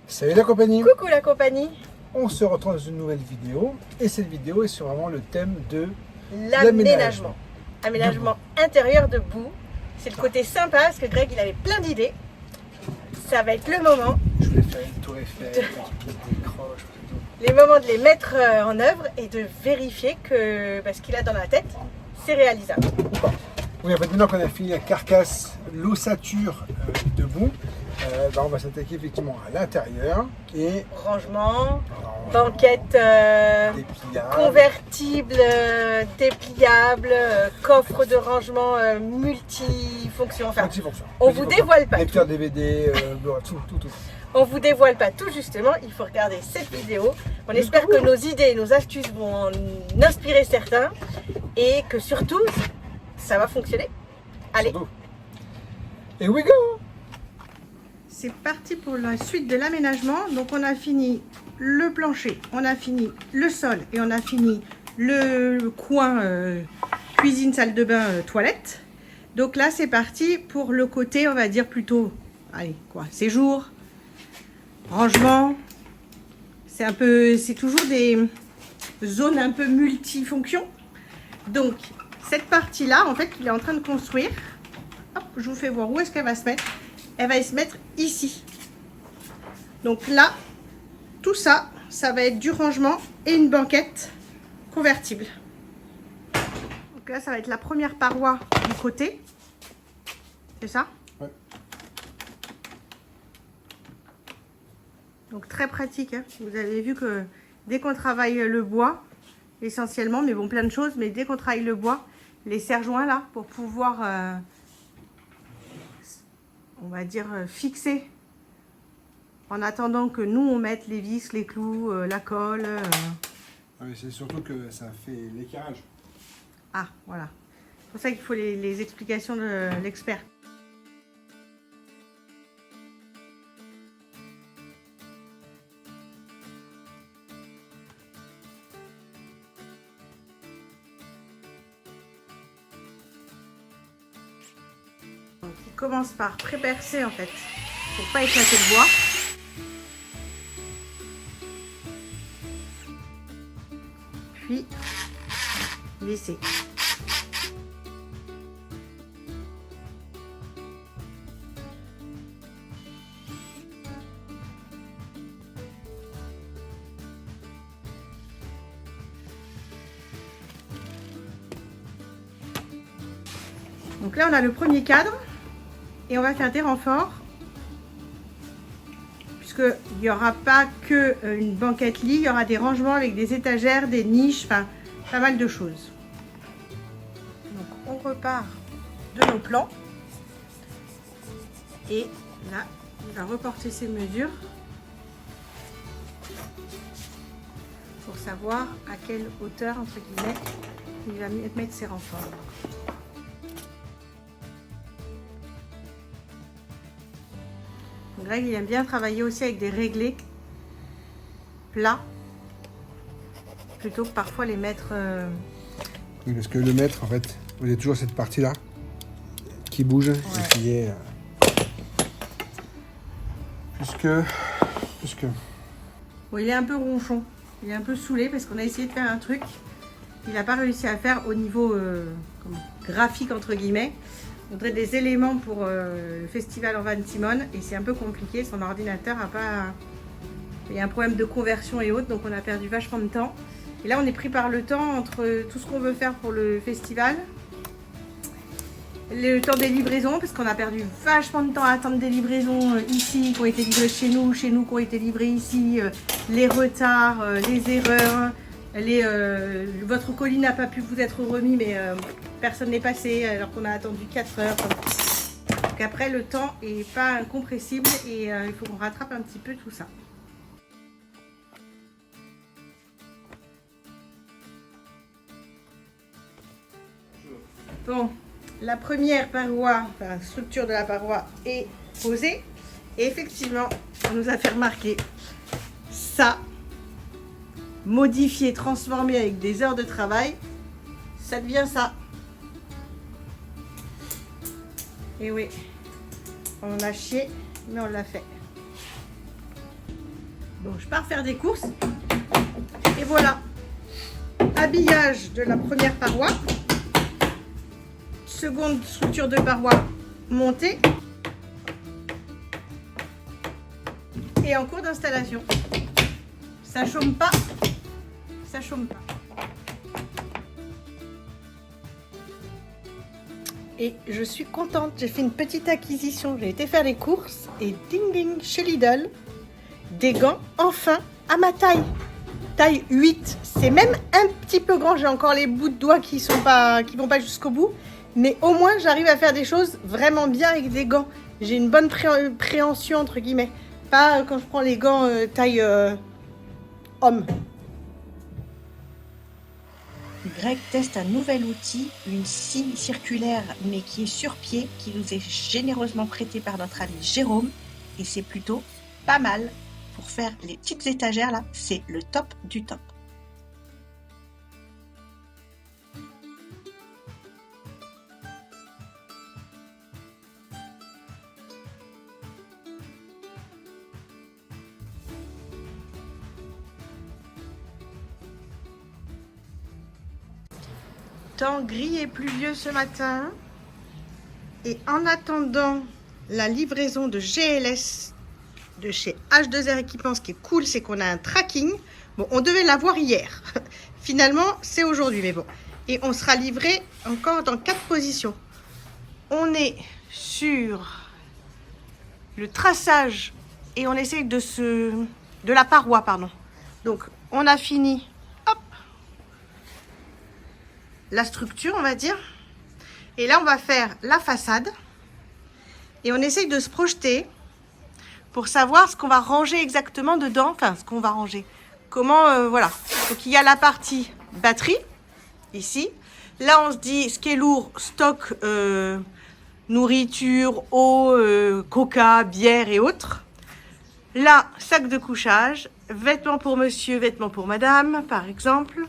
Salut la compagnie. Coucou la compagnie. On se retrouve dans une nouvelle vidéo et cette vidéo est sur vraiment le thème de L'aménagement. Aménagement intérieur de boue. C'est le côté sympa parce que Greg il avait plein d'idées. Ça va être le moment. Je voulais faire une tour Eiffel, des croches, tout. Les moments de les mettre en œuvre et de vérifier que ce qu'il a dans la tête, c'est réalisable. Oui, en fait, maintenant qu'on a fini la carcasse, l'ossature de boue, on va s'attaquer effectivement à l'intérieur et Rangement, banquette dépliable. convertible, dépliable, coffre de rangement multifonction. Enfin, Multifonction. on vous dévoile pas. Lecteur DVD, Blu-ray, tout. On vous dévoile pas tout justement, il faut regarder cette vidéo. On espère que nos idées et nos astuces vont en inspirer certains et que surtout, ça va fonctionner. Allez, Surtout. Et we go! c'est parti pour la suite de l'aménagement. Donc on a fini le plancher, on a fini le sol et on a fini le coin cuisine, salle de bain, toilette. Donc là c'est parti pour le côté, on va dire plutôt, allez quoi, séjour, rangement. C'est toujours des zones un peu multifonctions. Donc cette partie là en fait il est en train de construire. Hop, je vous fais voir où est-ce qu'elle va se mettre. Elle va se mettre ici. Donc là, tout ça, ça va être du rangement et une banquette convertible. Donc là, ça va être la première paroi du côté. C'est ça? Ouais. Donc très pratique, hein. Vous avez vu que dès qu'on travaille le bois, essentiellement, mais bon, plein de choses, mais dès qu'on travaille le bois, les serre-joints là, pour pouvoir... on va dire fixer en attendant que nous on mette les vis, les clous, la colle. Oui, c'est surtout que ça fait l'éclairage. Ah voilà, c'est pour ça qu'il faut les explications de l'expert. Donc, il commence par pré-percer en fait, pour pas éclater le bois. Puis lisser. Donc là on a le premier cadre. Et on va faire des renforts, puisqu'il n'y aura pas que une banquette lit, il y aura des rangements avec des étagères, des niches, enfin pas mal de choses. Donc on repart de nos plans. Et là, il va reporter ses mesures pour savoir à quelle hauteur, entre guillemets, il va mettre ses renforts. Greg, il aime bien travailler aussi avec des réglés plats, plutôt que parfois les mettre... Oui, parce que le mètre, en fait, vous avez toujours cette partie-là qui bouge et qui est... Puisque... Bon, il est un peu ronchon, il est un peu saoulé parce qu'on a essayé de faire un truc. Il n'a pas réussi à faire au niveau graphique, entre guillemets. On voudrait des éléments pour le festival en Van Timone et c'est un peu compliqué, son ordinateur a pas... Il y a un problème de conversion et autres, donc on a perdu vachement de temps. Et là on est pris par le temps entre tout ce qu'on veut faire pour le festival, le temps des livraisons, parce qu'on a perdu vachement de temps à attendre des livraisons ici, qui ont été livrées chez nous qui ont été livrées ici, les retards, les erreurs, votre colis n'a pas pu vous être remis, mais personne n'est passé alors qu'on a attendu 4 heures. Donc après, le temps est pas incompressible et il faut qu'on rattrape un petit peu tout ça. Bon, la première paroi, enfin la structure de la paroi est posée. Et effectivement, on nous a fait remarquer ça. Modifié, transformé avec des heures de travail, ça devient ça. Et oui, on a chié, mais on l'a fait. Donc je pars faire des courses. Et voilà, habillage de la première paroi. Seconde structure de paroi montée. Et en cours d'installation. Ça chôme pas. Ça chôme pas. Et je suis contente, j'ai fait une petite acquisition. J'ai été faire les courses et ding ding chez Lidl, des gants enfin à ma taille. Taille 8. C'est même un petit peu grand. J'ai encore les bouts de doigts qui vont pas jusqu'au bout. Mais au moins j'arrive à faire des choses vraiment bien avec des gants. J'ai une bonne préhension entre guillemets. Pas quand je prends les gants taille homme. Greg teste un nouvel outil, une scie circulaire mais qui est sur pied, qui nous est généreusement prêté par notre ami Jérôme. Et c'est plutôt pas mal pour faire les petites étagères là, c'est le top du top. Temps gris et pluvieux ce matin. Et en attendant la livraison de GLS de chez H2R Équipements, ce qui est cool, c'est qu'on a un tracking. Bon, on devait l'avoir hier. Finalement, c'est aujourd'hui, mais bon. Et on sera livré encore dans 4 positions. On est sur le traçage et on essaye de la paroi, pardon. Donc, on a fini. La structure, on va dire. Et là, on va faire la façade. Et on essaye de se projeter pour savoir ce qu'on va ranger exactement dedans. Enfin, ce qu'on va ranger. Comment, voilà. Donc, il y a la partie batterie, ici. Là, on se dit, ce qui est lourd, stock, nourriture, eau, coca, bière et autres. Là, sac de couchage. Vêtements pour monsieur, vêtements pour madame, par exemple.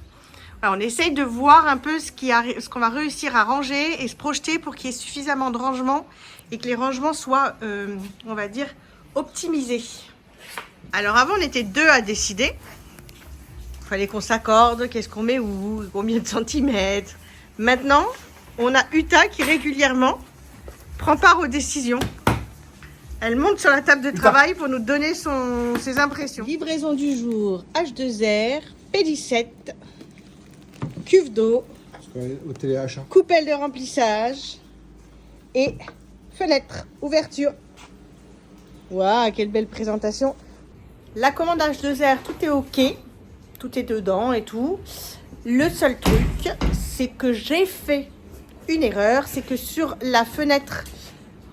Alors, on essaye de voir un peu ce qu'on va réussir à ranger et se projeter pour qu'il y ait suffisamment de rangement et que les rangements soient, on va dire, optimisés. Alors avant, on était 2 à décider. Il fallait qu'on s'accorde, qu'est-ce qu'on met où, combien de centimètres. Maintenant, on a Uta qui régulièrement prend part aux décisions. Elle monte sur la table de travail pour nous donner ses impressions. Livraison du jour, H2R, P17. Cuve d'eau, Au téléachat. coupelle de remplissage et fenêtre, ouverture. Waouh, quelle belle présentation. La commande H2R, tout est ok, tout est dedans et tout. Le seul truc, c'est que j'ai fait une erreur, c'est que sur la fenêtre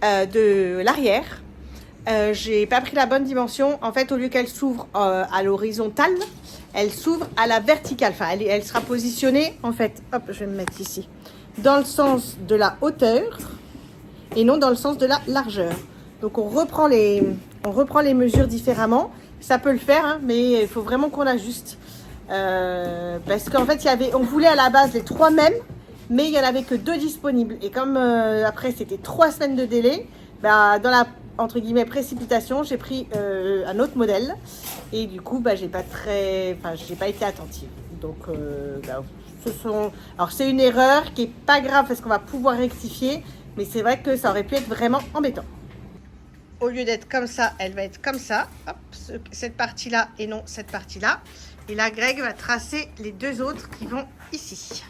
de l'arrière, j'ai pas pris la bonne dimension. En fait, au lieu qu'elle s'ouvre à l'horizontale, elle s'ouvre à la verticale. Enfin, elle sera positionnée, en fait, hop, je vais me mettre ici, dans le sens de la hauteur et non dans le sens de la largeur. Donc, on reprend les mesures différemment. Ça peut le faire, hein, mais il faut vraiment qu'on ajuste. Parce qu'en fait, on voulait à la base les 3 mêmes, mais il n'y en avait que 2 disponibles. Et comme après, c'était 3 semaines de délai, bah, dans la entre guillemets précipitation, j'ai pris un autre modèle et du coup j'ai pas été attentive. Donc alors c'est une erreur qui est pas grave parce qu'on va pouvoir rectifier, mais c'est vrai que ça aurait pu être vraiment embêtant. Au lieu d'être comme ça, elle va être comme ça. Hop, cette partie là et non cette partie là. Et là, Greg va tracer les 2 autres qui vont ici.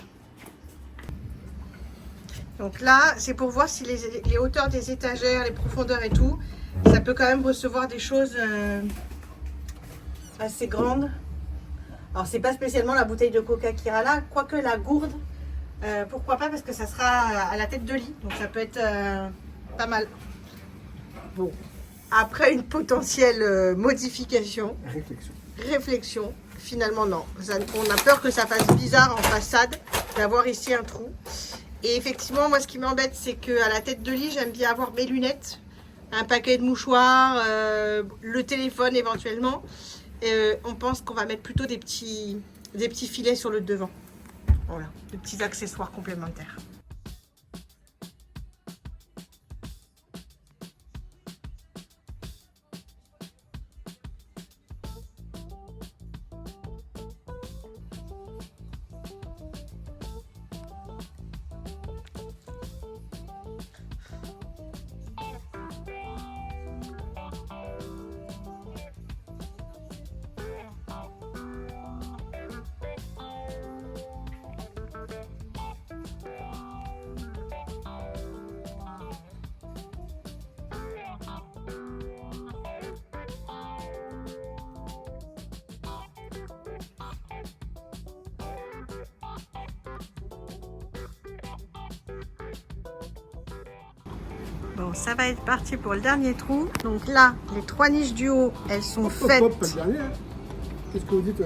Donc là, c'est pour voir si les hauteurs des étagères, les profondeurs et tout, ça peut quand même recevoir des choses assez grandes. Alors, c'est pas spécialement la bouteille de coca qui ira là, quoique la gourde, pourquoi pas, parce que ça sera à la tête de lit. Donc, ça peut être pas mal. Bon, après une potentielle modification, réflexion, finalement non. On a peur que ça fasse bizarre en façade d'avoir ici un trou. Et effectivement, moi, ce qui m'embête, c'est qu'à la tête de lit, j'aime bien avoir mes lunettes, un paquet de mouchoirs, le téléphone éventuellement. On pense qu'on va mettre plutôt des petits filets sur le devant. Voilà, de petits accessoires complémentaires. Bon, ça va être parti pour le dernier trou. Donc là, les 3 niches du haut, elles sont faites Hop, pas le dernier, hein. Qu'est-ce que vous dites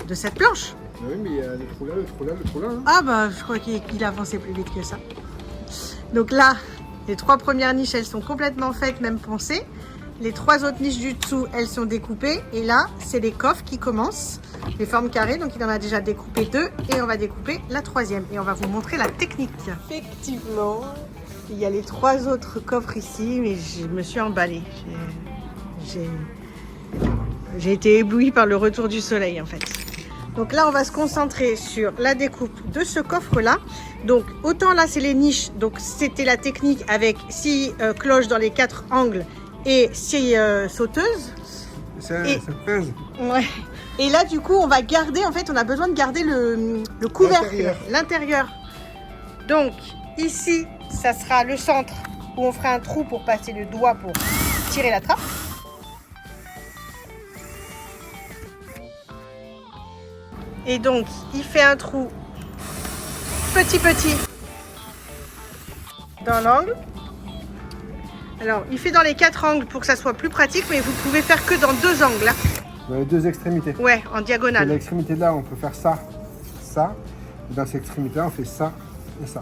de cette planche. Oui, mais il y a le trou là, le trou là, le trou là. Hein. Ah bah, je crois qu'il avançait plus vite que ça. Donc là, les 3 premières niches, elles sont complètement faites, même poncées. Les 3 autres niches du dessous, elles sont découpées. Et là, c'est les coffres qui commencent. Les formes carrées, donc il en a déjà découpé 2. Et on va découper la 3e. Et on va vous montrer la technique. Effectivement, il y a les 3 autres coffres ici. Mais je me suis emballée. J'ai été éblouie par le retour du soleil, en fait. Donc là, on va se concentrer sur la découpe de ce coffre-là. Donc, autant là, c'est les niches. Donc, c'était la technique avec 6 cloches dans les 4 angles et 6 sauteuses. Ça pèse. Ouais. Et là, du coup, on va garder, en fait, on a besoin de garder le couvercle, l'intérieur. Donc, ici, ça sera le centre où on fera un trou pour passer le doigt pour tirer la trappe. Et donc, il fait un trou petit dans l'angle. Alors, il fait dans les 4 angles pour que ça soit plus pratique, mais vous pouvez faire que dans 2 angles. Hein. Dans les 2 extrémités. Ouais, en diagonale. Dans l'extrémité là, on peut faire ça, ça. Et dans cette extrémité là, on fait ça et ça.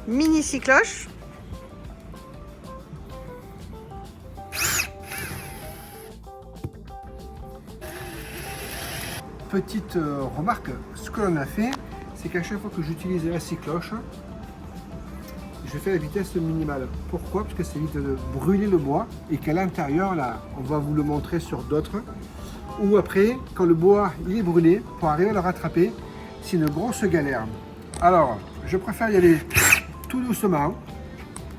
Mini 6 cloches. Petite remarque, ce que l'on a fait, c'est qu'à chaque fois que j'utilise la scie cloche, je fais la vitesse minimale. Pourquoi? Parce que ça évite de brûler le bois et qu'à l'intérieur, là, on va vous le montrer sur d'autres, ou après, quand le bois il est brûlé, pour arriver à le rattraper, c'est une grosse galère. Alors, je préfère y aller tout doucement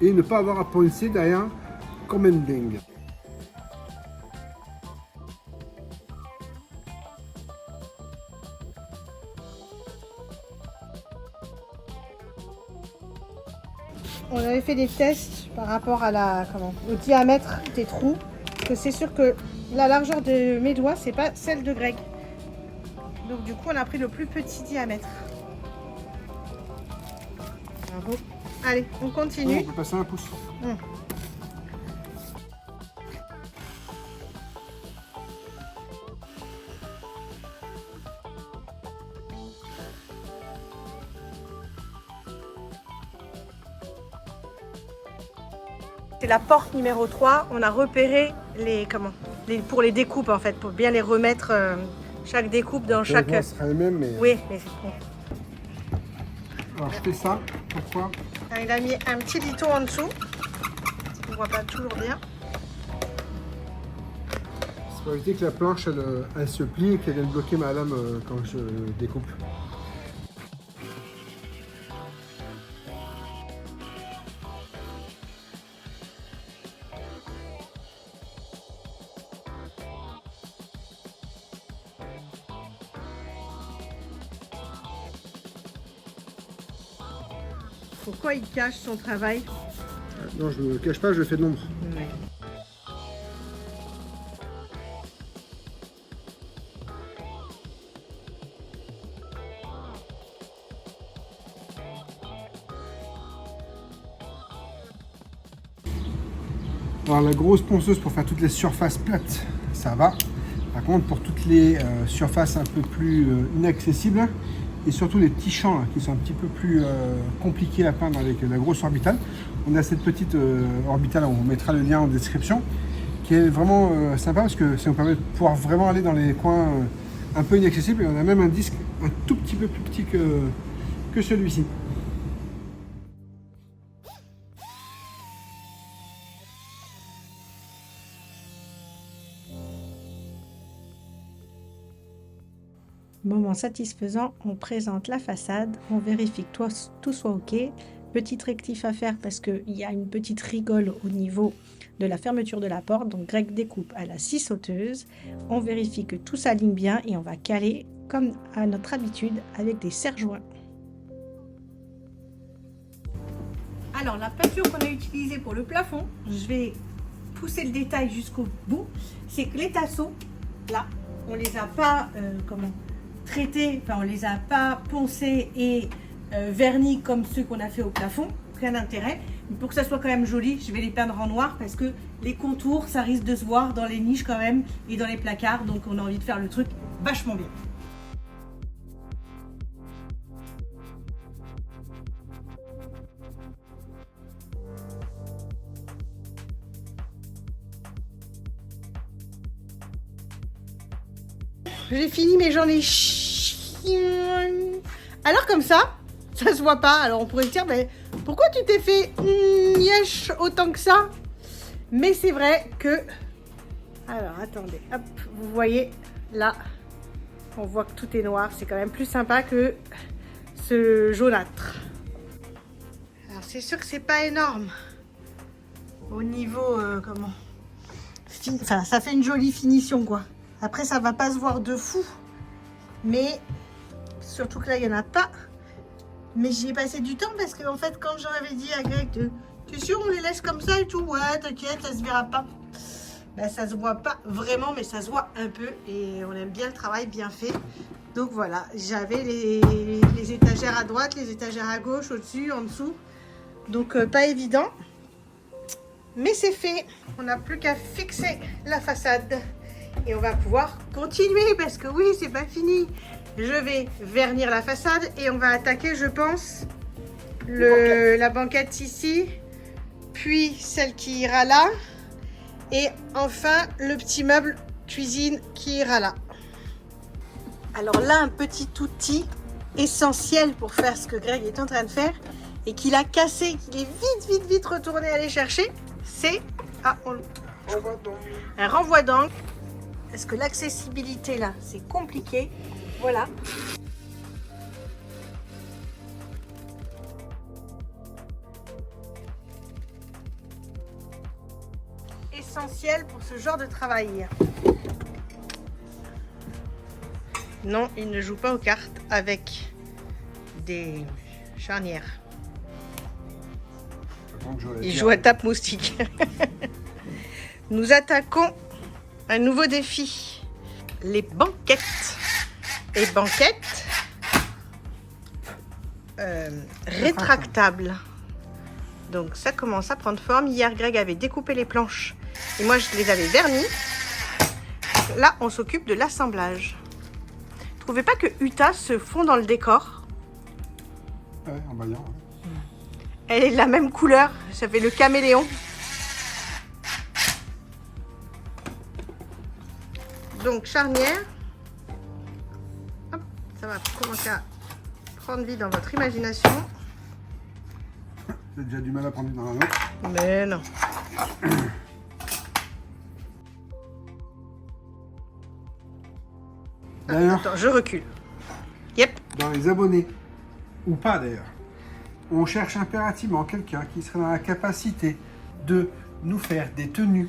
et ne pas avoir à poncer derrière comme un dingue. On avait fait des tests par rapport à au diamètre des trous. Parce que c'est sûr que la largeur de mes doigts, c'est pas celle de Greg. Donc du coup, on a pris le plus petit diamètre. Bravo. Allez, on continue. On peut passer un pouce. C'est la porte numéro 3. On a repéré pour les découpes en fait, pour bien les remettre chaque découpe dans chaque. Ce sera les mêmes, mais. Oui, mais c'est bon. Alors je fais ça. Pourquoi? Il a mis un petit lito en dessous. On voit pas toujours bien. C'est pour éviter que la planche elle se plie et qu'elle vienne bloquer ma lame quand je découpe. Pourquoi il cache son travail? Non, je ne le cache pas, je fais de l'ombre. Ouais. Alors la grosse ponceuse pour faire toutes les surfaces plates, ça va. Par contre, pour toutes les surfaces un peu plus inaccessibles, et surtout les petits champs là, qui sont un petit peu plus compliqués à peindre avec la grosse orbitale, on a cette petite orbitale, on mettra le lien en description, qui est vraiment sympa parce que ça nous permet de pouvoir vraiment aller dans les coins un peu inaccessibles, et on a même un disque un tout petit peu plus petit que celui-ci. Moment satisfaisant, on présente la façade, on vérifie que tout soit ok. Petite rectif à faire parce qu'il y a une petite rigole au niveau de la fermeture de la porte. Donc Greg découpe à la scie sauteuse. On vérifie que tout s'aligne bien et on va caler comme à notre habitude avec des serre-joints. Alors la peinture qu'on a utilisée pour le plafond, je vais pousser le détail jusqu'au bout. C'est que les tasseaux, là, on les a pas traités, enfin on les a pas poncés et vernis comme ceux qu'on a fait au plafond. Aucun intérêt. Mais pour que ça soit quand même joli, je vais les peindre en noir parce que les contours, ça risque de se voir dans les niches quand même et dans les placards. Donc on a envie de faire le truc vachement bien. J'ai fini, mais j'en ai alors comme ça se voit pas. Alors on pourrait se dire, mais pourquoi tu t'es fait yesh autant que ça? Mais c'est vrai que... Alors attendez, hop, vous voyez là, on voit que tout est noir. C'est quand même plus sympa que ce jaunâtre. Alors c'est sûr que c'est pas énorme au niveau enfin ça fait une jolie finition quoi. Après, ça va pas se voir de fou. Mais, surtout que là, il n'y en a pas. Mais j'y ai passé du temps parce que, en fait, quand j'avais dit à Greg, t'es sûr, on les laisse comme ça et tout? Ouais, t'inquiète, ça se verra pas. Ben, ça se voit pas vraiment, mais ça se voit un peu. Et on aime bien le travail bien fait. Donc voilà, j'avais les étagères à droite, les étagères à gauche, au-dessus, en dessous. Donc, pas évident. Mais c'est fait. On n'a plus qu'à fixer la façade. Et on va pouvoir continuer parce que oui, c'est pas fini. Je vais vernir la façade et on va attaquer, je pense, la banquette ici, puis celle qui ira là, et enfin le petit meuble cuisine qui ira là. Alors là, un petit outil essentiel pour faire ce que Greg est en train de faire et qu'il a cassé, qu'il est vite retourné aller chercher, c'est un renvoi d'angle. Parce que l'accessibilité là, c'est compliqué. Voilà. Essentiel pour ce genre de travail. Non, il ne joue pas aux cartes avec des charnières. Il joue à tape moustique. Nous attaquons un nouveau défi, les banquettes. Et banquettes rétractables. Donc ça commence à prendre forme. Hier, Greg avait découpé les planches et moi, je les avais vernies. Là, on s'occupe de l'assemblage. Vous trouvez pas que Utah se fond dans le décor? Ouais, en baillant. Elle est de la même couleur. Ça fait le caméléon. Donc charnière, hop, ça va commencer à prendre vie dans votre imagination. J'ai déjà du mal à prendre vie dans la nôtre. Mais non. D'ailleurs, attends, je recule. Yep. Dans les abonnés, ou pas d'ailleurs, on cherche impérativement quelqu'un qui serait dans la capacité de nous faire des tenues.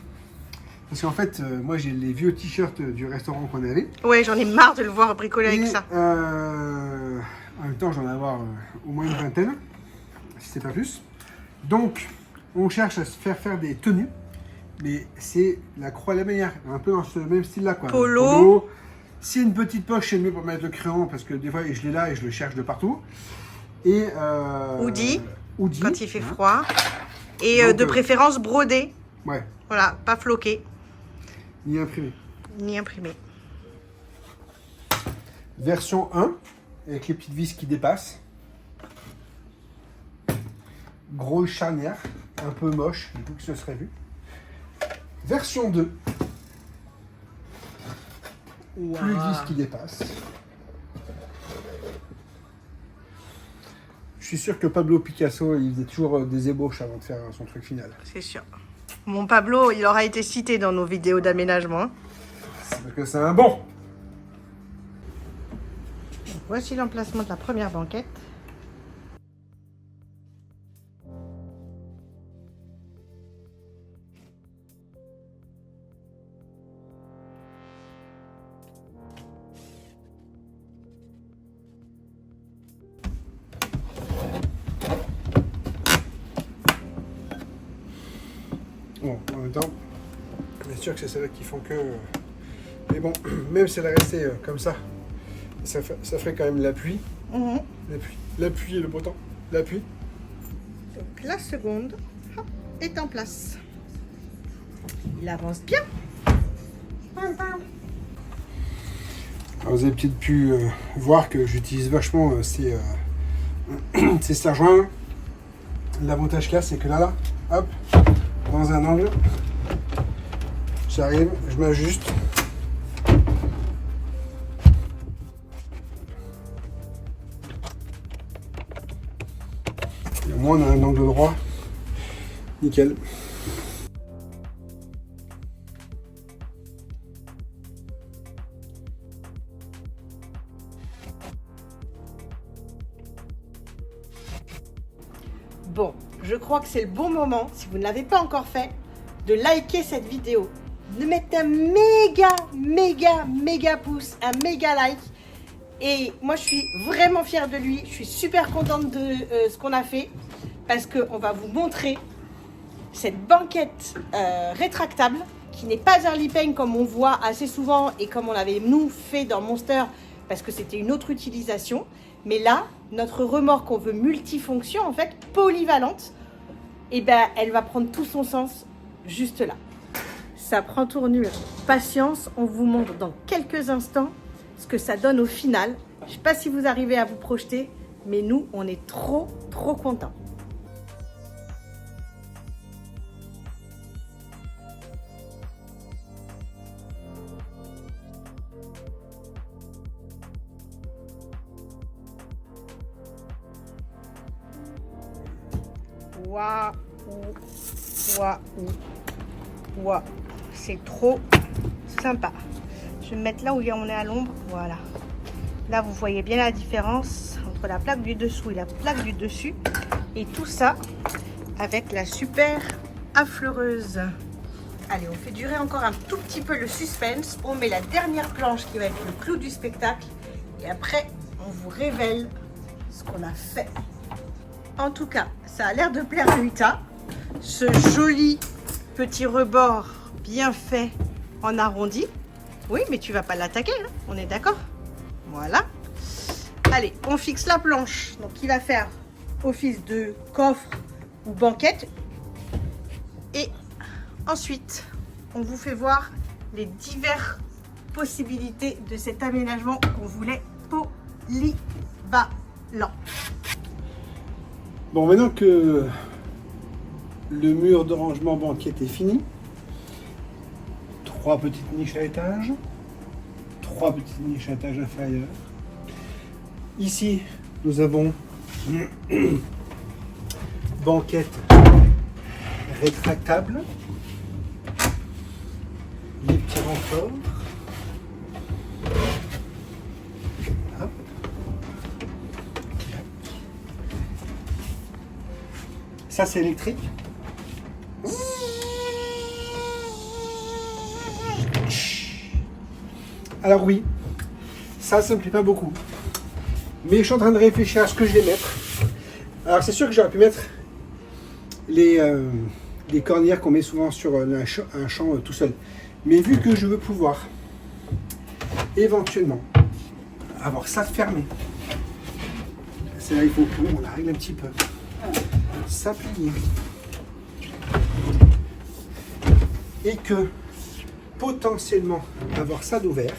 Parce qu'en fait, moi j'ai les vieux t-shirts du restaurant qu'on avait. Ouais, j'en ai marre de le voir bricoler avec ça. En même temps, j'en ai avoir au moins une vingtaine, si c'est pas plus. Donc, on cherche à se faire des tenues. Mais c'est la croix à la manière, un peu dans ce même style-là. Polo. Si une petite poche, c'est mieux pour mettre le crayon, parce que des fois, je l'ai là et je le cherche de partout. Et hoodie, quand il fait hein. froid. Et donc, de préférence brodé. Ouais. Voilà, pas floqué. Ni imprimé. Ni imprimé. Version 1, avec les petites vis qui dépassent. Grosse charnière, un peu moche, du coup que ce serait vu. Version 2. Wow. Plus de vis qui dépassent. Je suis sûr que Pablo Picasso, il faisait toujours des ébauches avant de faire son truc final. C'est sûr. Mon Pablo, il aura été cité dans nos vidéos d'aménagement. C'est parce que c'est un bon. Voici l'emplacement de la première banquette. Bon, en même temps, bien sûr que c'est celles-là qui font que Mais bon, même si elle est restée comme ça ferait quand même l'appui. L'appui et le beau temps. L'appui. Donc la seconde hop, est en place. Il avance bien. Alors, vous avez peut-être pu voir que j'utilise vachement ces serre-joints. L'avantage qu'il y a, c'est que là, hop, dans un angle, j'arrive, je m'ajuste. Et au moins, on a un angle droit. Nickel. Bon, je crois que c'est le bon moment, si vous ne l'avez pas encore fait, de liker cette vidéo, de mettre un méga pouce, un méga like. Et moi, je suis vraiment fière de lui. Je suis super contente de ce qu'on a fait parce qu'on va vous montrer cette banquette rétractable qui n'est pas un lip-paint comme on voit assez souvent et comme on l'avait nous fait dans Monster parce que c'était une autre utilisation. Mais là, notre remorque qu'on veut multifonction, en fait, polyvalente, et ben, elle va prendre tout son sens juste là. Ça prend tournure. Patience, on vous montre dans quelques instants ce que ça donne au final. Je ne sais pas si vous arrivez à vous projeter, mais nous, on est trop contents. Waouh, c'est trop sympa. Je vais me mettre là où on est à l'ombre. Voilà. Là, vous voyez bien la différence entre la plaque du dessous et la plaque du dessus. Et tout ça avec la super affleureuse. Allez, on fait durer encore un tout petit peu le suspense. On met la dernière planche qui va être le clou du spectacle. Et après, on vous révèle ce qu'on a fait. En tout cas, ça a l'air de plaire à Utah. Ce joli petit rebord bien fait en arrondi. Oui, mais tu vas pas l'attaquer, hein, on est d'accord? Voilà. Allez, on fixe la planche. Donc, il va faire office de coffre ou banquette. Et ensuite, on vous fait voir les diverses possibilités de cet aménagement qu'on voulait polyvalent. Bon, maintenant que le mur de rangement banquette est fini, 3 petites niches à étage, 3 petites niches à étage inférieur. Ici, nous avons banquette rétractable, les petits renforts. Hop. Ça, c'est électrique. Alors oui, ça me plaît pas beaucoup. Mais je suis en train de réfléchir à ce que je vais mettre. Alors c'est sûr que j'aurais pu mettre les cornières qu'on met souvent sur un champ tout seul. Mais vu que je veux pouvoir éventuellement avoir ça fermé, c'est là il faut qu'on la règle un petit peu. Ça plier. Et que potentiellement avoir ça d'ouvert,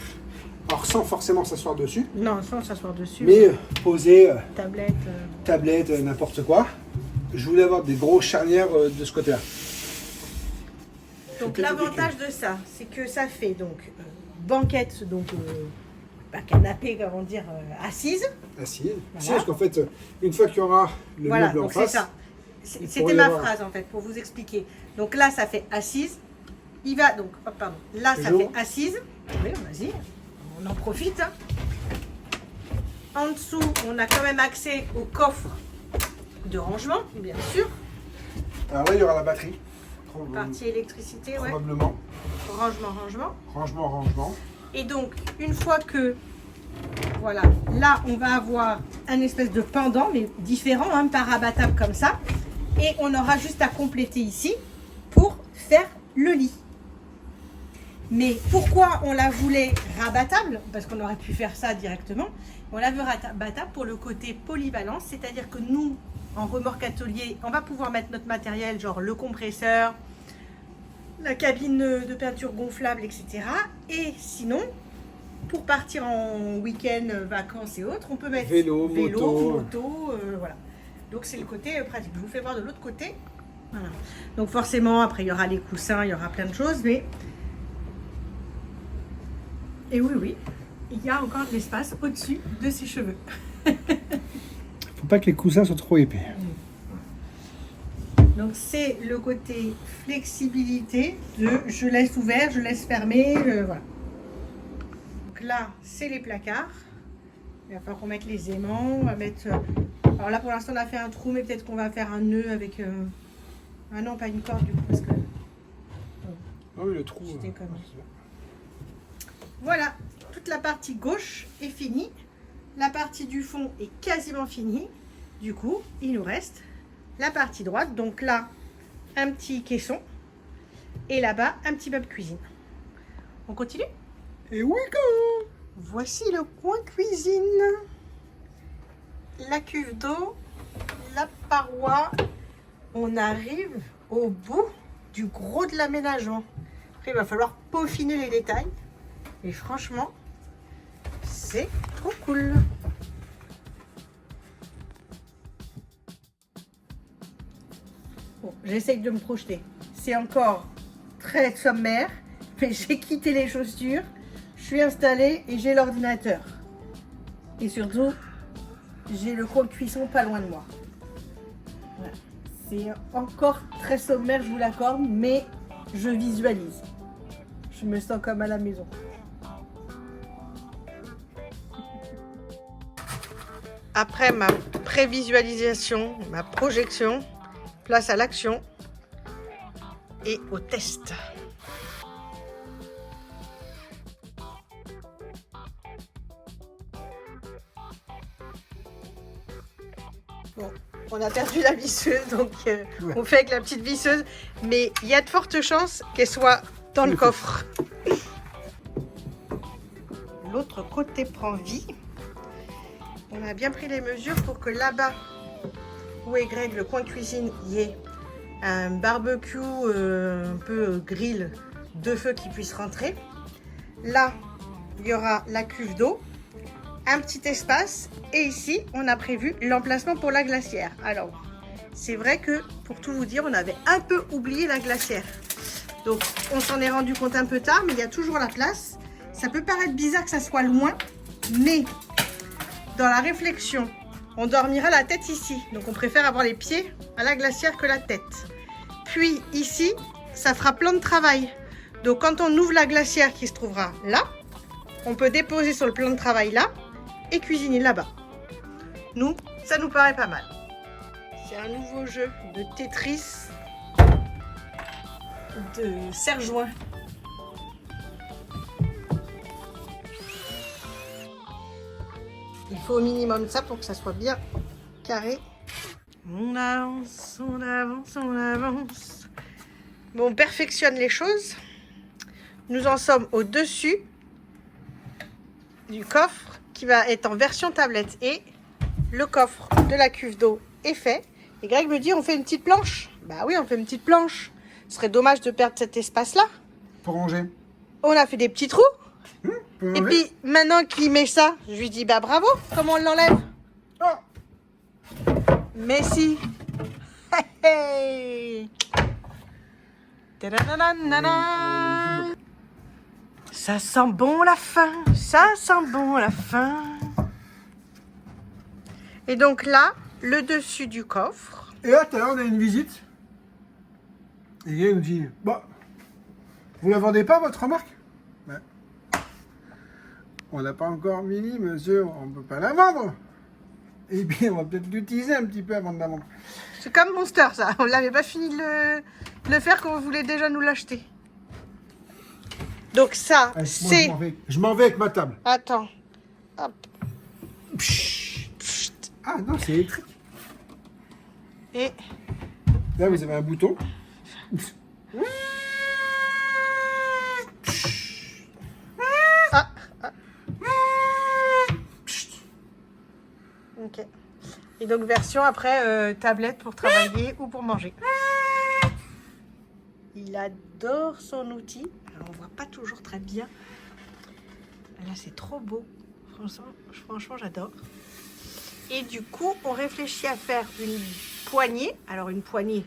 alors sans forcément s'asseoir dessus. Non, sans s'asseoir dessus. Mais poser tablette, n'importe quoi. Je voulais avoir des grosses charnières de ce côté-là. Donc l'avantage de ça, c'est que ça fait donc banquette, donc canapé, comment dire, assise. Assise. Voilà. Parce qu'en fait, une fois qu'il y aura le meuble en face, c'est ça. C'était ma phrase en fait pour vous expliquer. Donc là, ça fait assise. Il va donc, oh, pardon. Là, ça fait assise. Oui, vas-y, on en profite. Hein. En dessous, on a quand même accès au coffre de rangement, bien sûr. Alors là, il y aura la batterie. Partie électricité, probablement. Ouais. Rangement. Et donc, une fois que, voilà, là, on va avoir un espèce de pendant, mais différent, hein, pas rabattable comme ça. Et on aura juste à compléter ici pour faire le lit. Mais pourquoi on la voulait rabattable? Parce qu'on aurait pu faire ça directement. On la veut rabattable pour le côté polyvalence, c'est-à-dire que nous, en remorque atelier, on va pouvoir mettre notre matériel, genre le compresseur, la cabine de peinture gonflable, etc. Et sinon, pour partir en week-end, vacances et autres, on peut mettre vélo, moto, voilà. Donc c'est le côté pratique. Je vous fais voir de l'autre côté. Voilà. Donc forcément, après il y aura les coussins, il y aura plein de choses, mais... Et oui, il y a encore de l'espace au-dessus de ses cheveux. Faut pas que les coussins soient trop épais. Donc c'est le côté flexibilité de je laisse ouvert, je laisse fermé, voilà. Donc là, c'est les placards. Il va falloir qu'on mette les aimants, on va mettre... Alors là, pour l'instant, on a fait un trou, mais peut-être qu'on va faire un nœud avec... Ah non, pas une corde, du coup, parce que... Ah oui, le trou... C'était comme... Voilà, toute la partie gauche est finie. La partie du fond est quasiment finie. Du coup, il nous reste la partie droite. Donc là, un petit caisson. Et là-bas, un petit meuble cuisine. On continue? Et oui, go! Voici le coin cuisine. La cuve d'eau, la paroi. On arrive au bout du gros de l'aménagement. Après, il va falloir peaufiner les détails. Et franchement, c'est trop cool. Bon, j'essaye de me projeter. C'est encore très sommaire, mais j'ai quitté les chaussures, je suis installée et j'ai l'ordinateur. Et surtout, j'ai le coin de cuisson pas loin de moi. Voilà. C'est encore très sommaire, je vous l'accorde, mais je visualise. Je me sens comme à la maison. Après ma prévisualisation, ma projection, place à l'action et au test. Bon, on a perdu la visseuse, donc on fait avec la petite visseuse, mais il y a de fortes chances qu'elle soit dans le coffre. L'autre côté prend vie. On a bien pris les mesures pour que là-bas, où est Greg, le coin cuisine, il y ait un barbecue un peu grill de feu qui puisse rentrer. Là, il y aura la cuve d'eau, un petit espace. Et ici, on a prévu l'emplacement pour la glacière. Alors, c'est vrai que, pour tout vous dire, on avait un peu oublié la glacière. Donc, on s'en est rendu compte un peu tard, mais il y a toujours la place. Ça peut paraître bizarre que ça soit loin, mais... Dans la réflexion, on dormira la tête ici. Donc on préfère avoir les pieds à la glacière que la tête. Puis ici, ça fera plein de travail. Donc quand on ouvre la glacière qui se trouvera là, on peut déposer sur le plan de travail là et cuisiner là-bas. Nous, ça nous paraît pas mal. C'est un nouveau jeu de Tetris de serre-joint. Il faut au minimum ça pour que ça soit bien carré. On avance, on avance, on avance. Bon, on perfectionne les choses. Nous en sommes au-dessus du coffre qui va être en version tablette. Et le coffre de la cuve d'eau est fait. Et Greg me dit, on fait une petite planche. Bah oui, on fait une petite planche. Ce serait dommage de perdre cet espace-là. Pour ranger. On a fait des petits trous. Et puis, maintenant qu'il met ça, je lui dis, bah bravo, comment on l'enlève? Oh. Mais si. Hey, hey. Ça sent bon la fin, ça sent bon la fin. Et donc là, le dessus du coffre. Et là, tout à l'heure, on a une visite. Et il nous dit, bah, vous la vendez pas, votre remarque? Ben, on n'a pas encore mini, monsieur, on ne peut pas la vendre. Et puis, on va peut-être l'utiliser un petit peu avant de la vendre. C'est comme Monster, ça. On n'avait pas fini de le faire quand on voulait déjà nous l'acheter. Donc ça, ouais, c'est... Je m'en vais avec ma table. Attends. Hop. Ah non, c'est électrique. Et... Là, vous avez un bouton. Et donc version après tablette pour travailler ou pour manger. Il adore son outil. Alors on voit pas toujours très bien. Là c'est trop beau. Franchement j'adore. Et du coup on réfléchit à faire une poignée. Alors une poignée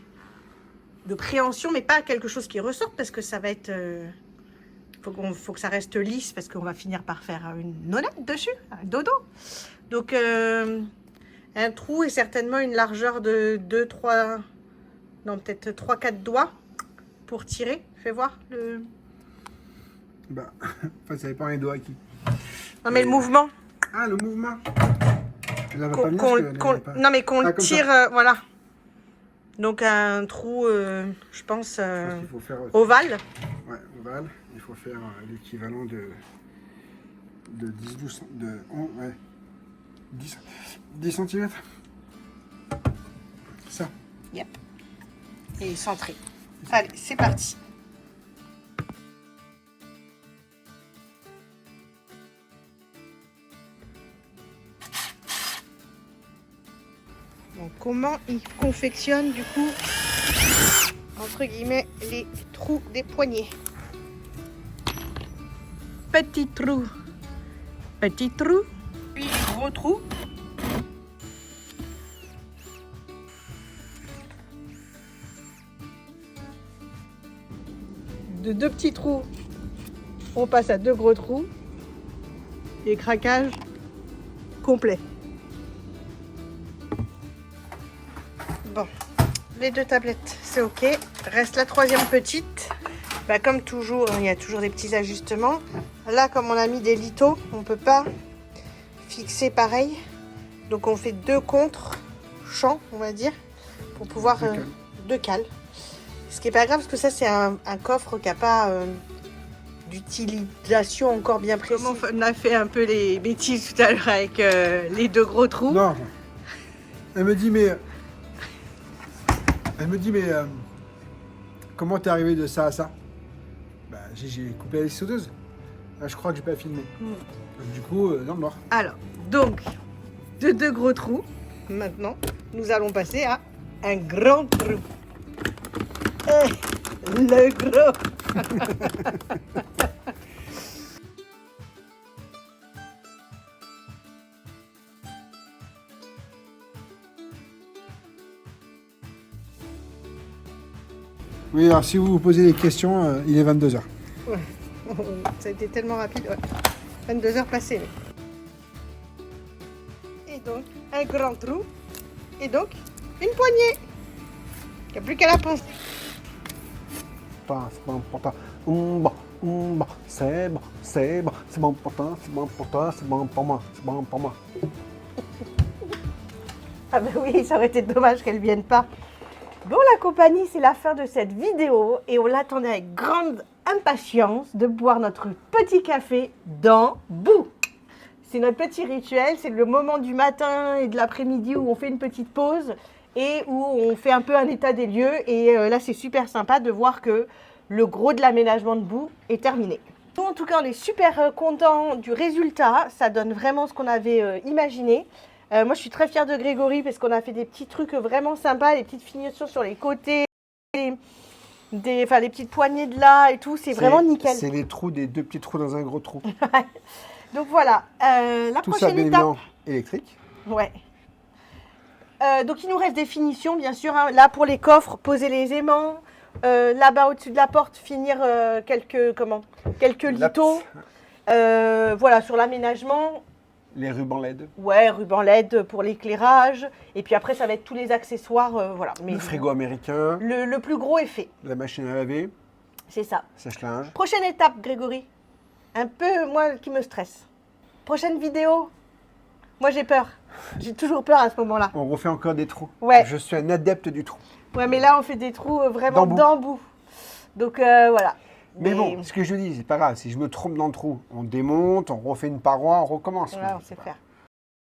de préhension, mais pas quelque chose qui ressorte parce que ça va être... faut que ça reste lisse parce qu'on va finir par faire une nonnette dessus, un dodo. Donc un trou et certainement une largeur de 2, 3, non peut-être 3, 4 doigts pour tirer. Fais voir le... Bah, enfin, ça dépend les doigts qui... Non mais le mouvement. Ah, le mouvement. Elle va pas venir non mais qu'on tire, voilà. Donc un trou, je pense, qu'il faut faire, ovale. Ouais, ovale. Il faut faire l'équivalent de 10, 12, ouais, 10 cm. Ça. Yep. Et centré. Allez, c'est parti. Donc, comment il confectionne du coup, entre guillemets, les trous des poignets. Petit trou, puis gros trou. De 2 petits trous, on passe à 2 gros trous et craquage complet. Bon, les 2 tablettes, c'est ok. Reste la 3e petite. Bah, comme toujours, il y a toujours des petits ajustements. Là, comme on a mis des lithos, on peut pas fixer pareil. Donc, on fait 2 contre-champs, on va dire, pour pouvoir 2 cales. Ce qui est pas grave, parce que ça, c'est un coffre qui n'a pas d'utilisation encore bien précise. Comme on a fait un peu les bêtises tout à l'heure avec les 2 gros trous. Non. Elle me dit, mais comment t'es arrivé de ça à ça? Bah, j'ai coupé la sauteuse. Là, je crois que j'ai pas filmé. Donc, du coup, dans le noir. Alors, donc, de 2 gros trous, maintenant, nous allons passer à un grand trou. Le gros. Oui, alors si vous vous posez des questions, il est 22 h. Ouais. Ça a été tellement rapide. Ouais. 22 h passées. Et donc, un grand trou. Et donc, une poignée. Il n'y a plus qu'à la poncer. C'est bon pour toi. C'est bon, c'est bon, c'est bon pour toi, c'est bon pour toi, c'est bon pour moi, c'est bon pour moi. Ah ben oui, ça aurait été dommage qu'elle ne vienne pas. Bon, la compagnie, c'est la fin de cette vidéo et on l'attendait avec grande impatience de boire notre petit café dans Boo. C'est notre petit rituel, c'est le moment du matin et de l'après-midi où on fait une petite pause et où on fait un peu un état des lieux. Et là, c'est super sympa de voir que le gros de l'aménagement de Boo est terminé. Nous, en tout cas, on est super contents du résultat. Ça donne vraiment ce qu'on avait imaginé. Moi, je suis très fière de Grégory parce qu'on a fait des petits trucs vraiment sympas, des petites finitions sur les côtés, les petites poignées de là et tout. C'est vraiment nickel. C'est les trous des 2 petits trous dans un gros trou. Donc voilà, la tout prochaine ça étape. Électrique. Ouais. Donc il nous reste des finitions, bien sûr. Hein. Là, pour les coffres, poser les aimants. Là-bas, au-dessus de la porte, finir quelques lithos. Voilà, sur l'aménagement. Les rubans LED. Ouais, ruban LED pour l'éclairage. Et puis après, ça va être tous les accessoires. Voilà. Mais le frigo américain. Le plus gros est fait. La machine à laver. C'est ça. Sèche-linge. Prochaine étape, Grégory. Un peu, moi, qui me stresse. Prochaine vidéo. Moi, j'ai peur. J'ai toujours peur à ce moment-là. On refait encore des trous. Ouais. Je suis un adepte du trou. Ouais, mais là, on fait des trous vraiment d'embout. Donc, voilà. Mais bon, ce que je dis, c'est pas grave. Si je me trompe dans le trou, on démonte, on refait une paroi, on recommence. Ouais, on sait faire.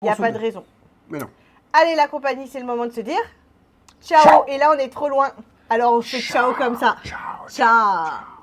Il n'y a pas de raison. Mais non. Allez, la compagnie, c'est le moment de se dire ciao. Et là, on est trop loin. Alors, on fait ciao comme ça. Ciao. Ciao.